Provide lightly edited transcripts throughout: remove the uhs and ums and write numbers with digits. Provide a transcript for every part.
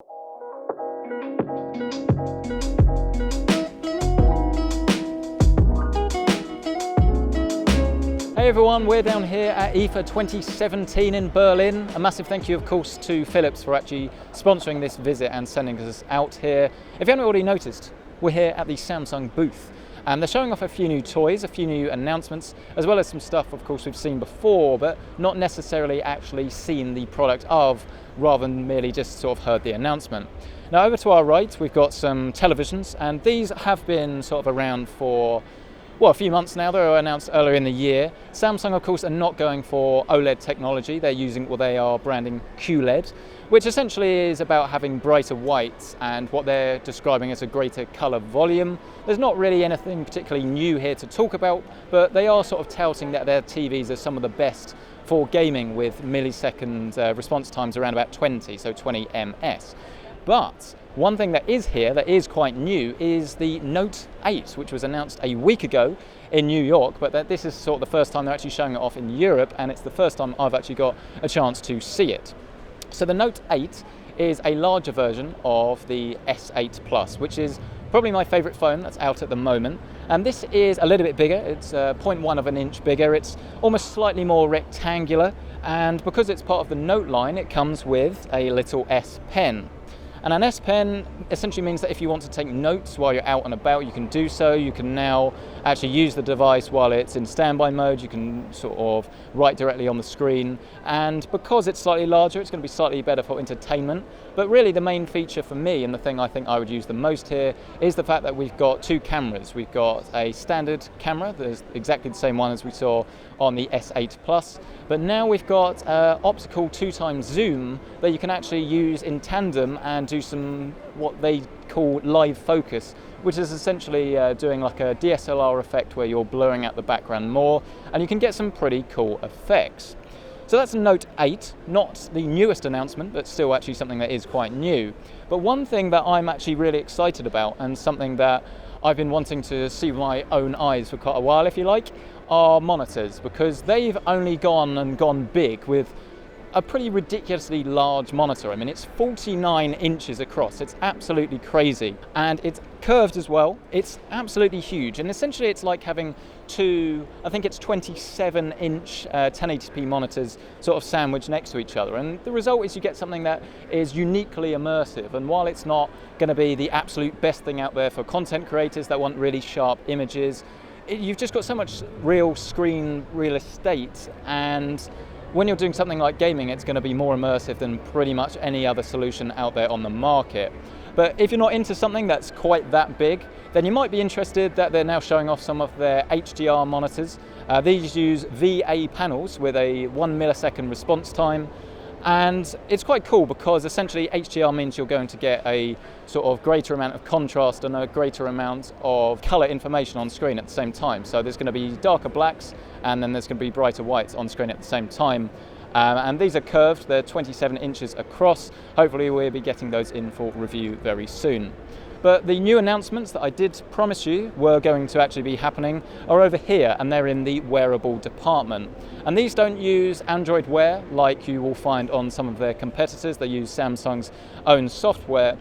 Hey everyone, we're down here at IFA 2017 in Berlin. A massive thank you of course to Philips for actually sponsoring this visit and sending us out here. If you haven't already noticed, we're here at the Samsung booth. And they're showing off a few new toys, a few new announcements, as well as some stuff of course we've seen before, but not necessarily actually seen the product of, rather than merely just sort of heard the announcement. Now over to our right, we've got some televisions, and these have been sort of around for a few months now. They were announced earlier in the year. Samsung, of course, are not going for OLED technology. They're using what they are branding QLED, which essentially is about having brighter whites and what they're describing as a greater color volume. There's not really anything particularly new here to talk about, but they are sort of touting that their TVs are some of the best for gaming with millisecond response times around about 20, so 20 ms. But one thing that is here that is quite new is the Note 8, which was announced a week ago in New York, but this is sort of the first time they're actually showing it off in Europe, and it's the first time I've actually got a chance to see it. So the Note 8 is a larger version of the S8 Plus, which is probably my favorite phone that's out at the moment. And this is a little bit bigger. It's 0.1 of an inch bigger. It's almost slightly more rectangular, and because it's part of the Note line, it comes with a little S Pen. And an S Pen essentially means that if you want to take notes while you're out and about, you can do so. You can now actually use the device while it's in standby mode. You can sort of write directly on the screen. And because it's slightly larger, it's going to be slightly better for entertainment. But really the main feature for me, and the thing I think I would use the most here, is the fact that we've got two cameras. We've got a standard camera, there's exactly the same one as we saw on the S8 Plus, but now we've got optical 2x zoom that you can actually use in tandem and do some what they call live focus, which is essentially doing like a DSLR effect where you're blurring out the background more, and you can get some pretty cool effects. So that's Note 8, not the newest announcement, but still actually something that is quite new. But one thing that I'm actually really excited about, and something that I've been wanting to see with my own eyes for quite a while, if you like, are monitors, because they've only gone big with a pretty ridiculously large monitor. I mean, it's 49 inches across. It's absolutely crazy. And it's curved as well. It's absolutely huge. And essentially it's like having two, I think it's 27-inch 1080p monitors sort of sandwiched next to each other. And the result is you get something that is uniquely immersive. And while it's not going to be the absolute best thing out there for content creators that want really sharp images, you've just got so much real screen real estate, and when you're doing something like gaming, it's going to be more immersive than pretty much any other solution out there on the market. But if you're not into something that's quite that big, then you might be interested that they're now showing off some of their HDR monitors. These use VA panels with a 1 millisecond response time. And it's quite cool because essentially HDR means you're going to get a sort of greater amount of contrast and a greater amount of color information on screen at the same time. So there's going to be darker blacks and then there's going to be brighter whites on screen at the same time. And these are curved, they're 27 inches across. Hopefully we'll be getting those in for review very soon. But the new announcements that I did promise you were going to actually be happening are over here, and they're in the wearable department. And these don't use Android Wear like you will find on some of their competitors. They use Samsung's own software.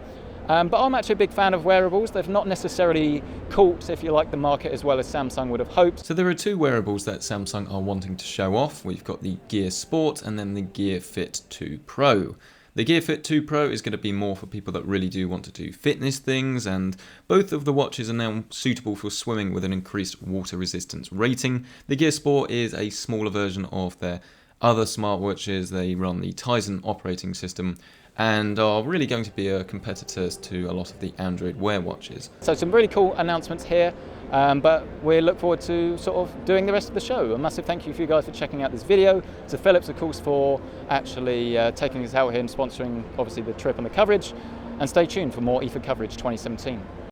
But I'm actually a big fan of wearables. They've not necessarily caught, if you like, the market as well as Samsung would have hoped. So there are two wearables that Samsung are wanting to show off. We've got the Gear Sport and then the Gear Fit 2 Pro. The Gear Fit 2 Pro is going to be more for people that really do want to do fitness things, and both of the watches are now suitable for swimming with an increased water resistance rating. The Gear Sport is a smaller version of their other smartwatches. They run the Tizen operating system and are really going to be competitors to a lot of the Android Wear watches. So some really cool announcements here, but we look forward to sort of doing the rest of the show. A massive thank you for you guys for checking out this video. To Philips, of course, for actually taking us out here and sponsoring, obviously, the trip and the coverage. And stay tuned for more IFA coverage 2017.